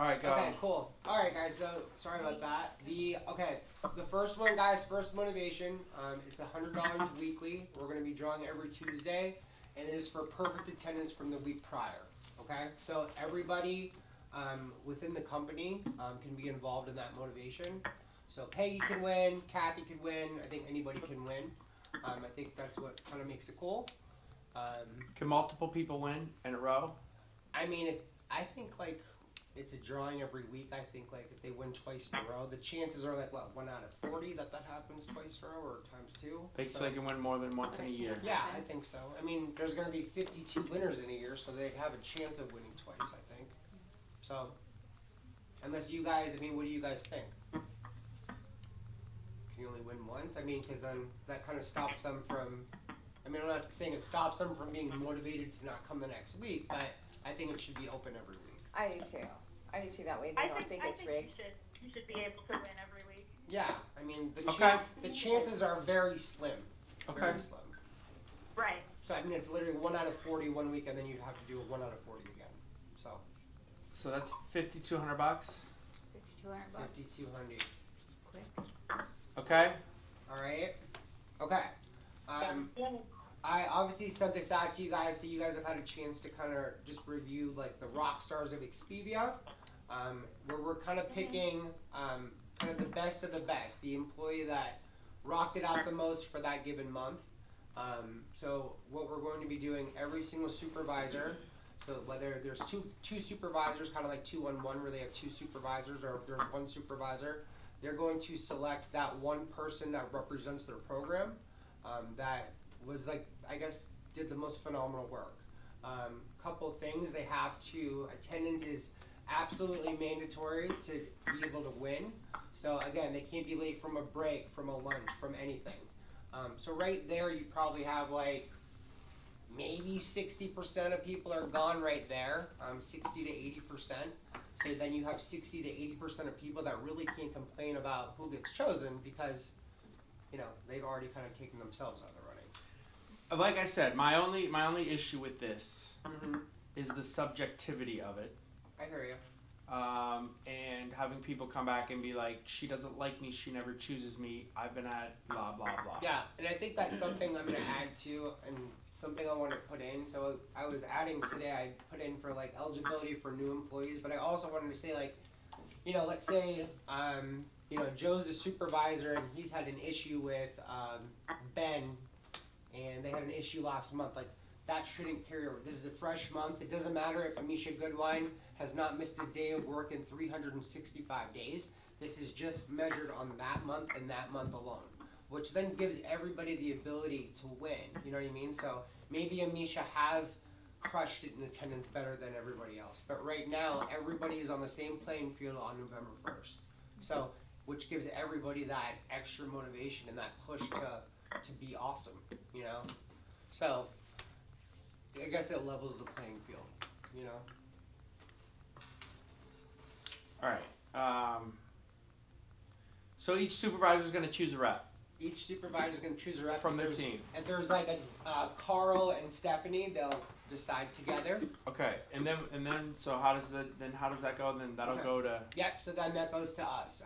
All right, go. Okay, cool. All right, guys. So sorry about that. The first one, guys. First motivation. It's $100 weekly. We're gonna be drawing every Tuesday, and it is for perfect attendance from the week prior. Okay, so everybody within the company can be involved in that motivation. So Peggy can win, Kathy can win. I think anybody can win. I think that's what kind of makes it cool. Can multiple people win in a row? I mean, I think like it's a drawing every week. I think like if they win twice in a row, the chances are like what 1 out of 40 that happens twice in a row or times 2. Basically, so they can win more than once in a year. Yeah, I think so. I mean, there's going to be 52 winners in a year, so they have a chance of winning twice. I think. So, unless you guys, I mean, what do you guys think? Can you only win once? I mean, because then that kind of stops them from. I mean, I'm not saying it stops them from being motivated to not come the next week, but I think it should be open every week. I do too. That way they don't think it's rigged. You should be able to win every week. Yeah, I mean, Okay. The chances are very slim. Okay. Very slim. Right. So, I mean, it's literally 1 out of 40 1 week, and then you'd have to do a 1 out of 40 again. So that's $5,200. $5,200. 5,200. Quick. Okay. All right. Okay. I obviously sent this out to you guys, so you guys have had a chance to kind of just review like the rock stars of Expivia, where we're kind of picking kind of the best of the best, the employee that rocked it out the most for that given month. So what we're going to be doing, every single supervisor, so whether there's two supervisors, kind of like 2-on-1, where they have 2 supervisors, or if there's 1 supervisor, they're going to select that one person that represents their program, that was like, I guess, did the most phenomenal work. Couple of things, they have to, attendance is absolutely mandatory to be able to win. So again, they can't be late from a break, from a lunch, from anything. So right there, you probably have like, maybe 60% of people are gone right there, 60 to 80%. So then you have 60 to 80% of people that really can't complain about who gets chosen because, you know, they've already kind of taken themselves out of the running. Like I said, my only issue with this is the subjectivity of it. I hear you. And having people come back and be like, she doesn't like me, she never chooses me, I've been at blah, blah, blah. Yeah, and I think that's something I'm going to add to, and something I want to put in. So I was adding today, I put in for like eligibility for new employees, but I also wanted to say like, you know, let's say, you know, Joe's the supervisor and he's had an issue with Ben, and they had an issue last month. Like, that shouldn't carry over. This is a fresh month. It doesn't matter if Amisha Goodwine has not missed a day of work in 365 days. This is just measured on that month and that month alone, which then gives everybody the ability to win. You know what I mean? So maybe Amisha has crushed it in attendance better than everybody else. But right now, everybody is on the same playing field on November 1st. So, which gives everybody that extra motivation and that push to be awesome, you know? So, I guess that levels the playing field, you know? Alright. So each supervisor is going to choose a rep. Each supervisor is going to choose a rep from their team. If there's like a Carl and Stephanie, they'll decide together. Okay, and then so how does that go? Then that'll go to. Yep. So then that goes to us.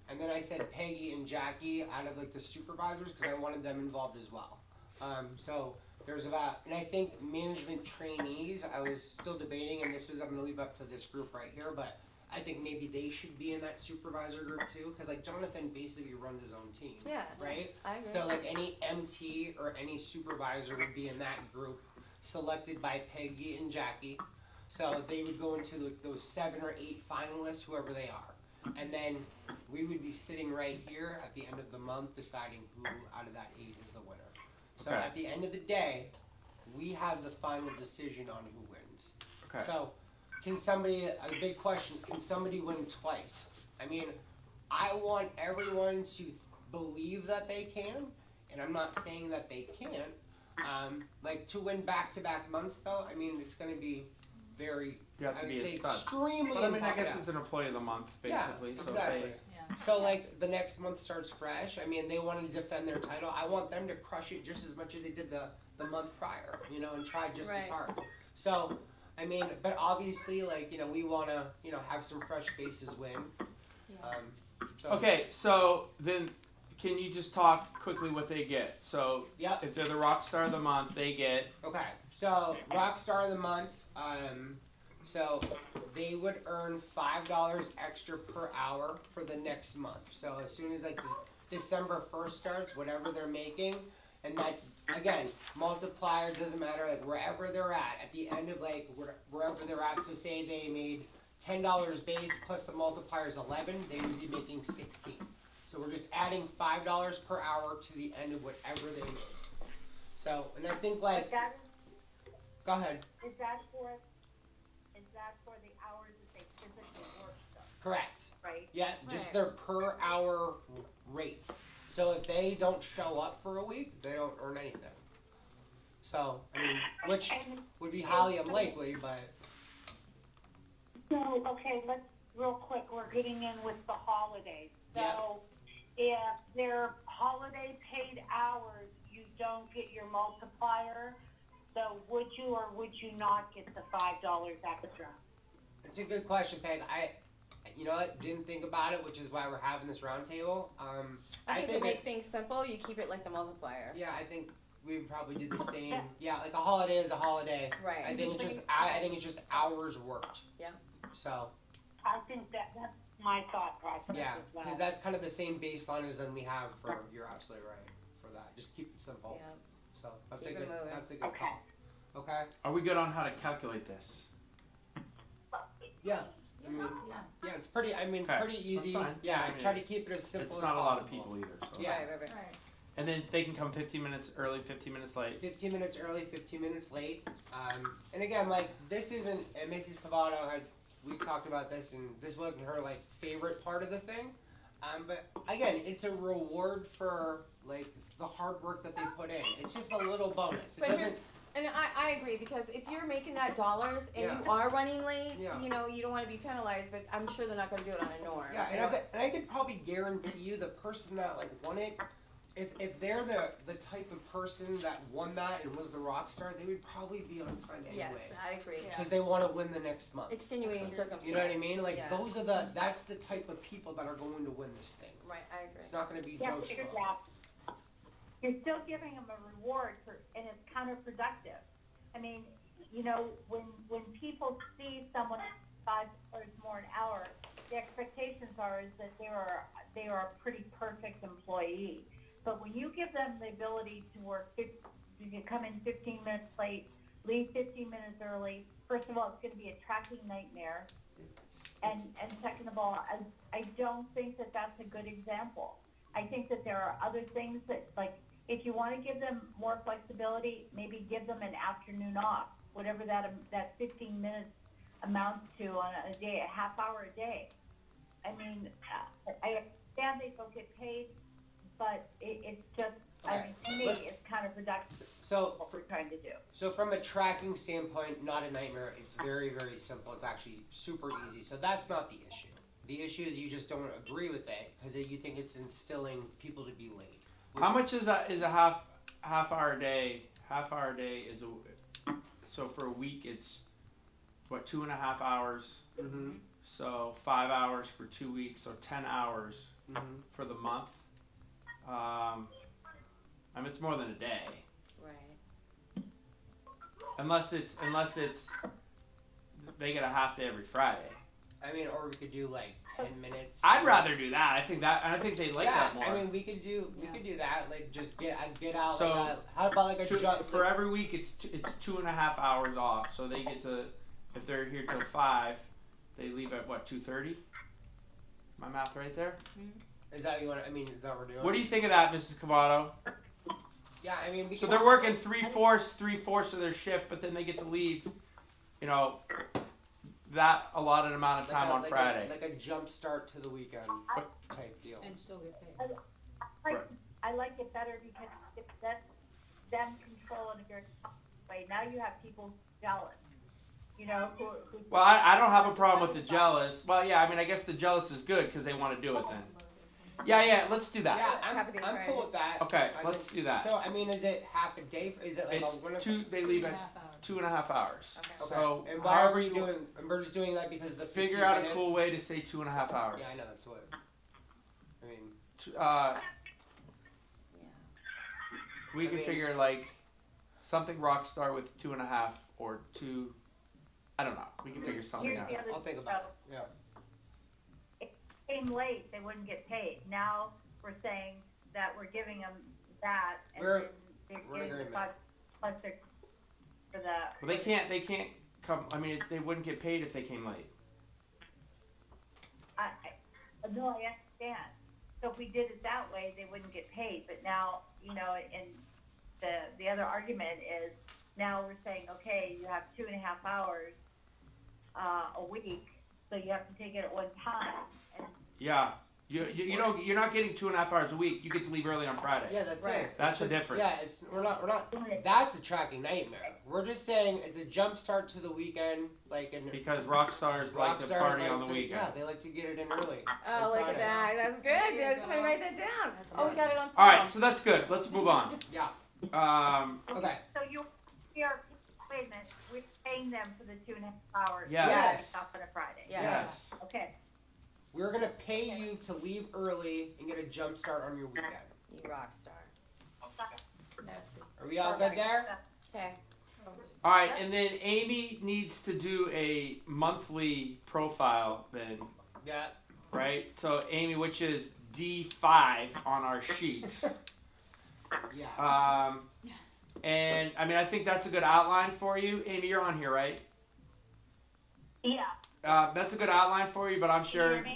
And then I said Peggy and Jackie out of like the supervisors because I wanted them involved as well. So there's about, and I think management trainees, I was still debating, and I'm going to leave up to this group right here, but I think maybe they should be in that supervisor group too, because like Jonathan basically runs his own team. Yeah. Right? I agree. So like any MT or any supervisor would be in that group, selected by Peggy and Jackie. So they would go into like those 7 or 8 finalists, whoever they are. And then we would be sitting right here at the end of the month deciding who out of that 8 is the winner. So Okay. at the end of the day, we have the final decision on who wins. Okay. So can somebody, a big question, can somebody win twice? I mean, I want everyone to believe that they can, and I'm not saying that they can't. Like to win back-to-back months though, I mean, it's going to be very, You have I to would be say a stud. extremely But I mean, I guess important. it's an employee of the month, basically. Yeah, So exactly. they, So like the next month starts fresh. I mean, they wanted to defend their title. I want them to crush it just as much as they did the month prior, you know, and try just as Right. hard. So, I mean, but obviously, like, you know, we want to, you know, have some fresh faces win. So, Okay, so then can you just talk quickly what they get? So Yep. if they're the Rockstar of the month, they get Okay, so Rockstar of the month, so they would earn $5 extra per hour for the next month. So as soon as like December 1st starts, whatever they're making, and that again, multiplier doesn't matter, like wherever they're at the end of like wherever they're at. So say they made $10 base plus the multiplier is 11, they would be making 16. So we're just adding $5 per hour to the end of whatever they made. So, and I think like, But that go ahead. is that for the hours that they physically work though, Correct. right? Yeah, just Right. their per hour rate. So if they don't show up for a week, they don't earn anything. So, I mean, which And would be highly unlikely, but so, okay, let's, real quick, we're getting in with the holidays. Yeah. So if they're holiday paid hours, you don't get your multiplier. So would you or would you not get the $5 extra? it's a good question, Peg. You know what, didn't think about it, which is why we're having this roundtable. I think to it- make things simple, you keep it like the multiplier. yeah, I think we would probably do the same. Yeah, like a holiday is a holiday. Right. I think it's just hours worked. Yeah. So I think that's my thought process yeah, as well. because that's kind of the same baseline as then we have for. You're absolutely right for that. Just keep it simple. Yeah. So that's Keep a it good. moving. That's a good Okay. call. Okay. are we good on how to calculate this? Yeah. I mean, yeah, it's pretty. I mean, Okay, pretty easy. that's fine. Yeah, I I mean, try to keep it as simple It's as not a possible. lot of people either. So. Yeah. Right. And then they can come 15 minutes early, 15 minutes late. 15 minutes early, 15 minutes late. And again, like this isn't. And Mrs. Cavato had. We talked about this, and this wasn't her like favorite part of the thing. But again, it's a reward for like the hard work that they put in. It's just a little bonus. It But doesn't. And I agree, because if you're making that dollars and Yeah. you are running late, Yeah. you know, you don't want to be penalized, but I'm sure they're not going to do it on a norm. Yeah, you and know? I could probably guarantee you the person that like won it, if they're the type of person that won that and was the rock star, they would probably be on time Yes, anyway. I agree. Because they want to win the next month. Extenuating circumstances. You know what I mean? Like yeah. that's the type of people that are going to win this thing. Right, I agree. It's not going to be Yeah, Joe figure Schmo. that. You're still giving them a reward for, and it's counterproductive. I mean, you know, when people see someone $5 more an hour, the expectations are is that they are a pretty perfect employee. But when you give them the ability to work, you can come in 15 minutes late, leave 15 minutes early. First of all, it's going to be a tracking nightmare, and second of all, I don't think that that's a good example. I think that there are other things that, like, if you want to give them more flexibility, maybe give them an afternoon off, whatever that 15 minutes amounts to on a day, a half hour a day. I mean, I understand they don't get paid, but it's just, I Okay, mean, to me, let's- it's counterproductive So what we're trying to do. So from a tracking standpoint, not a nightmare. It's very, very simple. It's actually super easy. So that's not the issue. The issue is you just don't agree with it because you think it's instilling people to be late. How much is a half hour a day? Half hour a day is so for a week it's what 2.5 hours. Mm-hmm. So 5 hours for 2 weeks, so 10 hours Mm-hmm. for the month. I mean it's more than a day, Right. unless it's they get a half day every Friday. I mean, or we could do like 10 minutes. I'd rather do that. I think they like yeah, that more. I mean, we could do that. Like, just get out. So, like how about like a for every week it's 2.5 hours off. So they get to, if they're here till 5, they leave at what 2:30. My math right there. Is that what you want? I mean, is that what we're doing? What do you think of that, Mrs. Cavato? Yeah, I mean, we So can- they're working 3/4 of their shift, but then they get to leave, you know, that allotted amount of time on Friday. like a jump start to the weekend type deal. And still get paid. I like it better because that's them controlling it their way. Now you have people jealous, you know, who Well, I don't have a problem with the jealous. Well, yeah, I mean, I guess the jealous is good because they want to do it then. Yeah, let's do that. Yeah, Happy to I'm cool with that. Okay, I let's think- do that. So I mean, is it half a day? Is it like It's a two. They leave at. Half hours. 2.5 hours. Okay. Okay. So and why are however we you doing? And we're just doing that because the 15 figure out a minutes? cool way to say 2.5 hours. Yeah, I know that's what. I mean, We I can mean- figure like something Rockstar with 2.5 or 2. I don't know. We can figure something Here's out. the other I'll think thing, about it. Yeah. If they came late, they wouldn't get paid. Now we're saying that we're giving them that, and We're- then they're we're in getting the agreement. plus they're for the. Well, they can't come. I mean, they wouldn't get paid if they came late. No, I understand. So if we did it that way, they wouldn't get paid. But now, you know, and the other argument is now we're saying, okay, you have 2.5 hours a week, so you have to take it at one time. And Yeah. You know you're not getting 2.5 hours a week. You get to leave early on Friday. Yeah, that's Right. it. That's It's the just- difference. Yeah, it's we're not. That's a tracking nightmare. We're just saying it's a jump start to the weekend, like in Because Rockstars like to Rockstars party like on the to- weekend. Yeah, they like to get it in early. Oh, on look at Friday. that. That's good. There you Dude, somebody go. write that down. That's Oh, we it. got it on film. All right, so that's good. Let's move on. Yeah. Okay. so we are, wait a minute, we're paying them for the 2.5 hours. Yes. Off on a Friday. Yes. Yes. Okay. We're gonna pay you to leave early and get a jump start on your weekend. You rock star. That's good. Are we all good there? Okay. All right, and then Amy needs to do a monthly profile then, Yeah. right? So Amy, which is D5 on our sheet. Yeah. And I mean, I think that's a good outline for you. Amy, you're on here, right? Yeah. That's a good outline for you, but I'm Can you sure hear me?